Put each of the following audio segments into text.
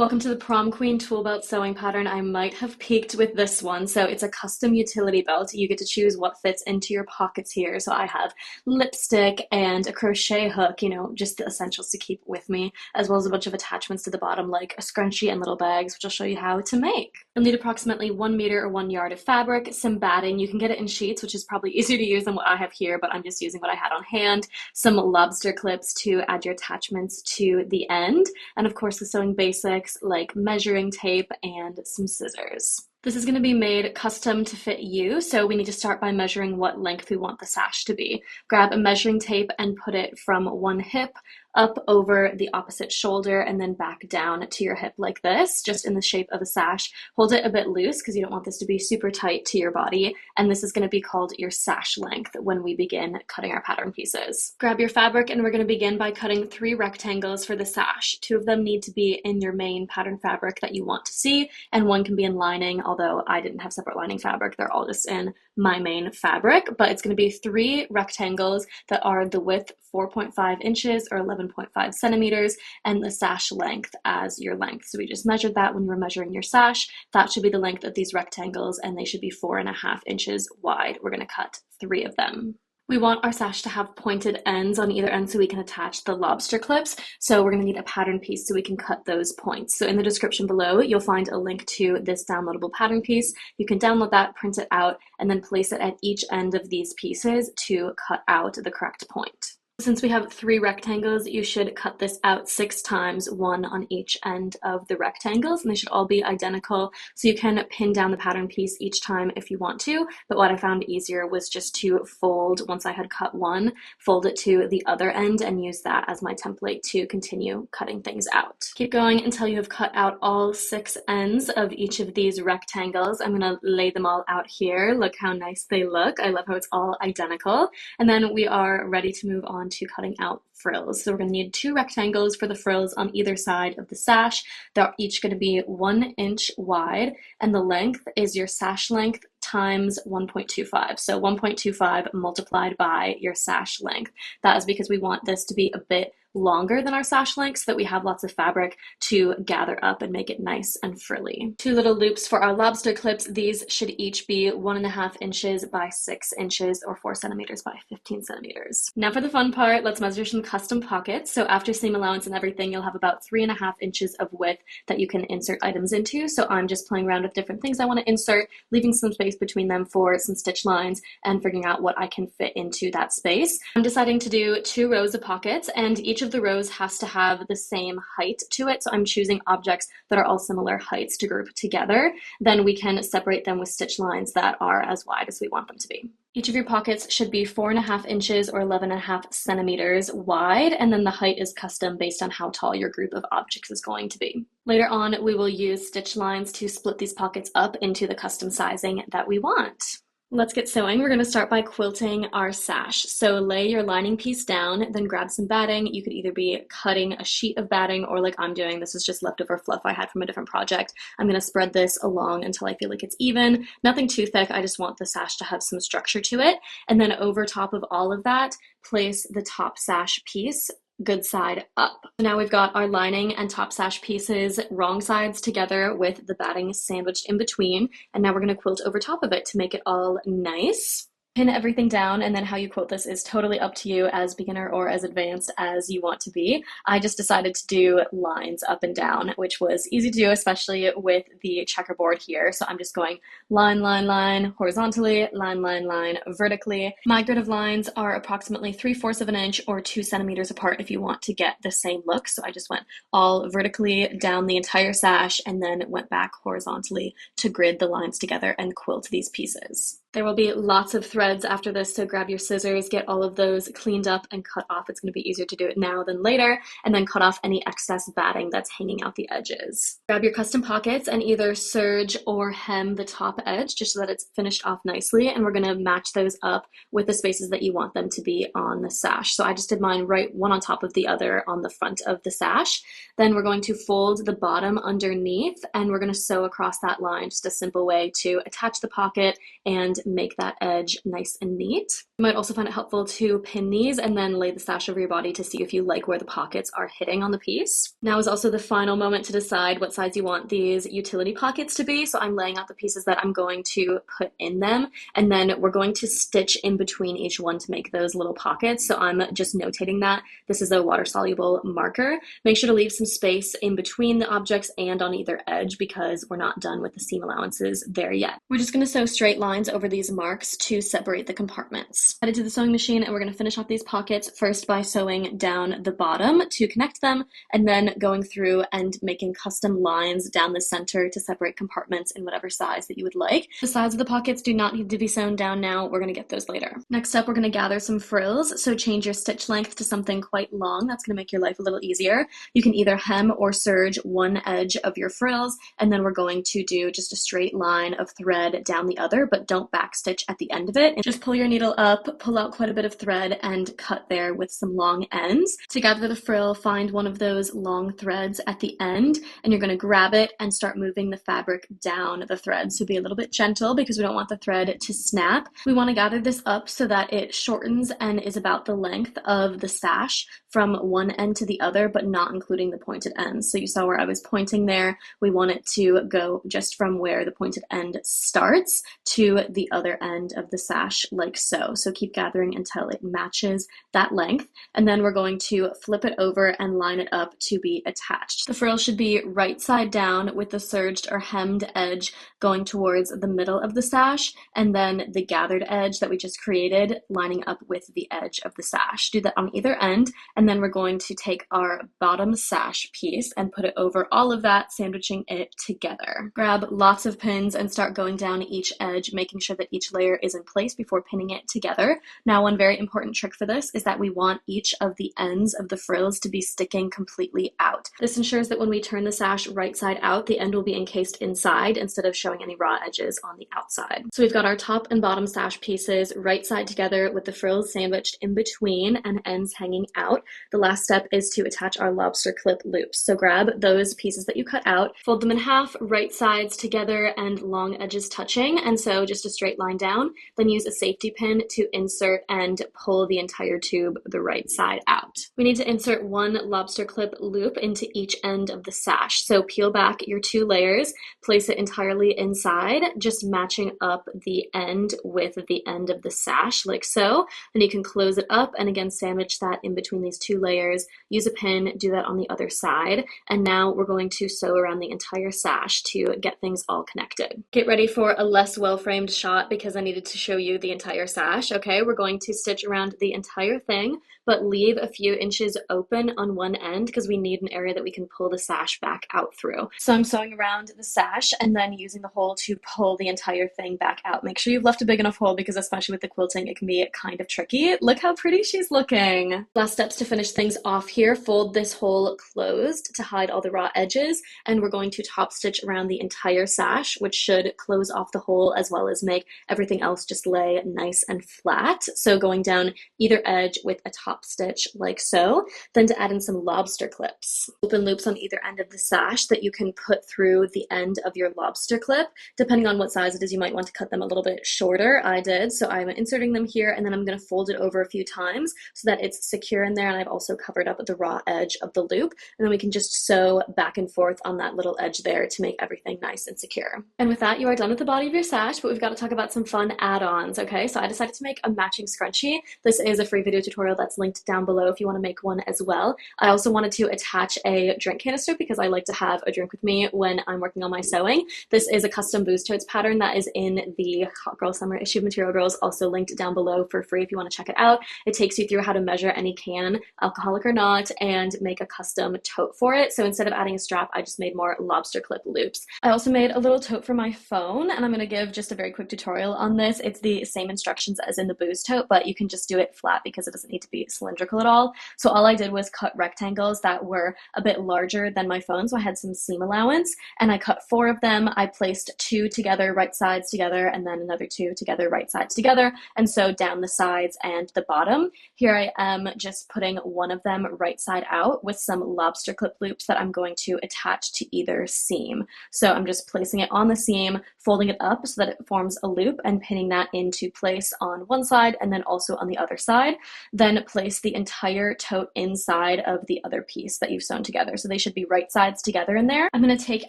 Welcome to the Prom Queen tool belt sewing pattern. I might have peaked with this one. So it's a custom utility belt. You get to choose what fits into your pockets here. So I have lipstick and a crochet hook, just the essentials to keep with me, as well as a bunch of attachments to the bottom like a scrunchie and little bags, which I'll show you how to make. You'll need approximately 1 meter or 1 yard of fabric, some batting. You can get it in sheets, which is probably easier to use than what I have here, but I'm just using what I had on hand. Some lobster clips to add your attachments to the end. And of course the sewing basics like measuring tape and some scissors. This is going to be made custom to fit you, so we need to start by measuring what length we want the sash to be. Grab a measuring tape and put it from one hip up over the opposite shoulder and then back down to your hip like this, just in the shape of a sash. Hold it a bit loose because you don't want this to be super tight to your body, and this is going to be called your sash length when we begin cutting our pattern pieces. Grab your fabric and we're going to begin by cutting 3 rectangles for the sash. 2 of them need to be in your main pattern fabric that you want to see, and 1 can be in lining, although I didn't have separate lining fabric. They're all just in my main fabric, but it's going to be 3 rectangles that are the width 4.5 inches or 11.5 centimeters and the sash length as your length. So we just measured that when you were measuring your sash. That should be the length of these rectangles, and they should be 4.5 inches wide. We're going to cut 3 of them. We want our sash to have pointed ends on either end so we can attach the lobster clips. So we're going to need a pattern piece so we can cut those points. So in the description below, you'll find a link to this downloadable pattern piece. You can download that, print it out, and then place it at each end of these pieces to cut out the correct point. Since we have 3 rectangles, you should cut this out 6 times, 1 on each end of the rectangles, and they should all be identical. So you can pin down the pattern piece each time if you want to, but what I found easier was just to fold, once I had cut one, fold it to the other end and use that as my template to continue cutting things out. Keep going until you have cut out all 6 ends of each of these rectangles. I'm going to lay them all out here. Look how nice they look. I love how it's all identical. And then we are ready to move on to cutting out frills. So we're going to need 2 rectangles for the frills on either side of the sash. They're each going to be 1 inch wide, and the length is your sash length times 1.25. So 1.25 multiplied by your sash length. That is because we want this to be a bit longer than our sash length so that we have lots of fabric to gather up and make it nice and frilly. 2 little loops for our lobster clips. These should each be 1.5 inches by 6 inches or 4 centimeters by 15 centimeters. Now for the fun part, let's measure some custom pockets. So after seam allowance and everything, you'll have about 3.5 inches of width that you can insert items into. So I'm just playing around with different things I want to insert, leaving some space between them for some stitch lines and figuring out what I can fit into that space. I'm deciding to do 2 rows of pockets, and each of the rows has to have the same height to it. So I'm choosing objects that are all similar heights to group together. Then we can separate them with stitch lines that are as wide as we want them to be. Each of your pockets should be 4.5 inches or 11.5 centimeters wide, and then the height is custom based on how tall your group of objects is going to be. Later on, we will use stitch lines to split these pockets up into the custom sizing that we want. Let's get sewing. We're going to start by quilting our sash. So lay your lining piece down, then grab some batting. You could either be cutting a sheet of batting or like I'm doing, this is just leftover fluff I had from a different project. I'm going to spread this along until I feel like it's even. Nothing too thick, I just want the sash to have some structure to it. And then over top of all of that, place the top sash piece good side up. Now we've got our lining and top sash pieces wrong sides together with the batting sandwiched in between, and now we're going to quilt over top of it to make it all nice. Pin everything down, and then how you quilt this is totally up to you as beginner or as advanced as you want to be. I just decided to do lines up and down, which was easy to do, especially with the checkerboard here. So I'm just going line, line, line, horizontally, line, line, line, vertically. My grid of lines are approximately 3/4 of an inch or 2 centimeters apart if you want to get the same look. So I just went all vertically down the entire sash and then went back horizontally to grid the lines together and quilt these pieces. There will be lots of threads after this, so grab your scissors, get all of those cleaned up and cut off. It's going to be easier to do it now than later, and then cut off any excess batting that's hanging out the edges. Grab your custom pockets and either serge or hem the top edge just so that it's finished off nicely, and we're going to match those up with the spaces that you want them to be on the sash. So I just did mine right one on top of the other on the front of the sash. Then we're going to fold the bottom underneath, and we're going to sew across that line, just a simple way to attach the pocket and make that edge nice and neat. You might also find it helpful to pin these and then lay the sash over your body to see if you like where the pockets are hitting on the piece. Now is also the final moment to decide what size you want these utility pockets to be. So I'm laying out the pieces that I'm going to put in them, and then we're going to stitch in between each one to make those little pockets. So I'm just notating that. This is a water-soluble marker. Make sure to leave some space in between the objects and on either edge because we're not done with the seam allowances there yet. We're just going to sew straight lines over these marks to separate the compartments. Headed to the sewing machine, and we're going to finish off these pockets first by sewing down the bottom to connect them, and then going through and making custom lines down the center to separate compartments in whatever size that you would like. The sides of the pockets do not need to be sewn down now. We're going to get those later. Next up, we're going to gather some frills. So change your stitch length to something quite long. That's going to make your life a little easier. You can either hem or serge one edge of your frills, and then we're going to do just a straight line of thread down the other, but don't backstitch at the end of it. And just pull your needle up, pull out quite a bit of thread, and cut there with some long ends. To gather the frill, find one of those long threads at the end, and you're going to grab it and start moving the fabric down the thread. So be a little bit gentle because we don't want the thread to snap. We want to gather this up so that it shortens and is about the length of the sash from one end to the other, but not including the pointed ends. So you saw where I was pointing there. We want it to go just from where the pointed end starts to the other end of the sash, like so. So keep gathering until it matches that length. And then we're going to flip it over and line it up to be attached. The frill should be right side down with the serged or hemmed edge going towards the middle of the sash, and then the gathered edge that we just created lining up with the edge of the sash. Do that on either end, and then we're going to take our bottom sash piece and put it over all of that, sandwiching it together. Grab lots of pins and start going down each edge, making sure that each layer is in place before pinning it together. Now, one very important trick for this is that we want each of the ends of the frills to be sticking completely out. This ensures that when we turn the sash right side out, the end will be encased inside instead of showing any raw edges on the outside. So we've got our top and bottom sash pieces right side together with the frills sandwiched in between and ends hanging out. The last step is to attach our lobster clip loops. So grab those pieces that you cut out, fold them in half, right sides together and long edges touching, and so just a straight line down. Then use a safety pin to insert and pull the entire tube the right side out. We need to insert one lobster clip loop into each end of the sash. So peel back your two layers, place it entirely inside, just matching up the end with the end of the sash like so. Then you can close it up and again sandwich that in between these two layers. Use a pin, do that on the other side. And now we're going to sew around the entire sash to get things all connected. Get ready for a less well-framed shot because I needed to show you the entire sash. Okay, we're going to stitch around the entire thing, but leave a few inches open on one end because we need an area that we can pull the sash back out through. So I'm sewing around the sash and then using the hole to pull the entire thing back out. Make sure you've left a big enough hole because especially with the quilting, it can be kind of tricky. Look how pretty she's looking. Last steps to finish things off here. Fold this hole closed to hide all the raw edges, and we're going to top stitch around the entire sash, which should close off the hole as well as make everything else just lay nice and flat. So going down either edge with a top stitch like so. Then to add in some lobster clips. Open loops on either end of the sash that you can put through the end of your lobster clip. Depending on what size it is, you might want to cut them a little bit shorter. I did, so I'm inserting them here and then I'm going to fold it over a few times so that it's secure in there, and I've also covered up the raw edge of the loop, and then we can just sew back and forth on that little edge there to make everything nice and secure. And with that, you are done with the body of your sash, but we've got to talk about some fun add-ons. Okay, so I decided to make a matching scrunchie. This is a free video tutorial that's linked down below if you want to make one as well. I also wanted to attach a drink canister because I like to have a drink with me when I'm working on my sewing. This is a custom booze totes pattern that is in the Hot Girl Summer issue of Material Girls, also linked down below for free if you want to check it out. It takes you through how to measure any can, alcoholic or not, and make a custom tote for it. So instead of adding a strap, I just made more lobster clip loops. I also made a little tote for my phone, and I'm going to give just a very quick tutorial on this. It's the same instructions as in the booze tote, but you can just do it flat because it doesn't need to be cylindrical at all. So all I did was cut rectangles that were a bit larger than my phone, so I had some seam allowance, and I cut 4 of them. I placed 2 together, right sides together, and then another 2 together, right sides together, and sewed down the sides and the bottom. Here I am just putting one of them right side out with some lobster clip loops that I'm going to attach to either seam. So I'm just placing it on the seam, folding it up so that it forms a loop and pinning that into place on one side and then also on the other side. Then place the entire tote inside of the other piece that you've sewn together. So they should be right sides together in there. I'm going to take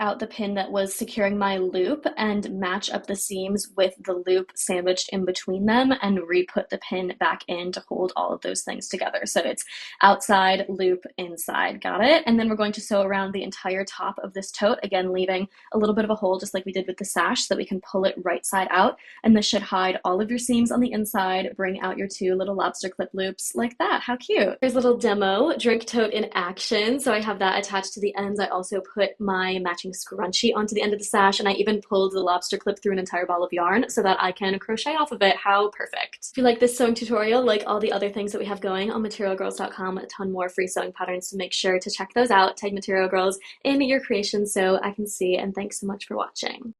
out the pin that was securing my loop and match up the seams with the loop sandwiched in between them and re-put the pin back in to hold all of those things together. So it's outside, loop, inside. Got it? And then we're going to sew around the entire top of this tote, again leaving a little bit of a hole just like we did with the sash so that we can pull it right side out. And this should hide all of your seams on the inside, bring out your two little lobster clip loops like that. How cute. Here's a little demo, drink tote in action. So I have that attached to the ends. I also put my matching scrunchie onto the end of the sash, and I even pulled the lobster clip through an entire ball of yarn so that I can crochet off of it. How perfect. If you like this sewing tutorial, like all the other things that we have going on materialgrrrls.com, a ton more free sewing patterns, so make sure to check those out. Tag Material Girls in your creations so I can see, and thanks so much for watching.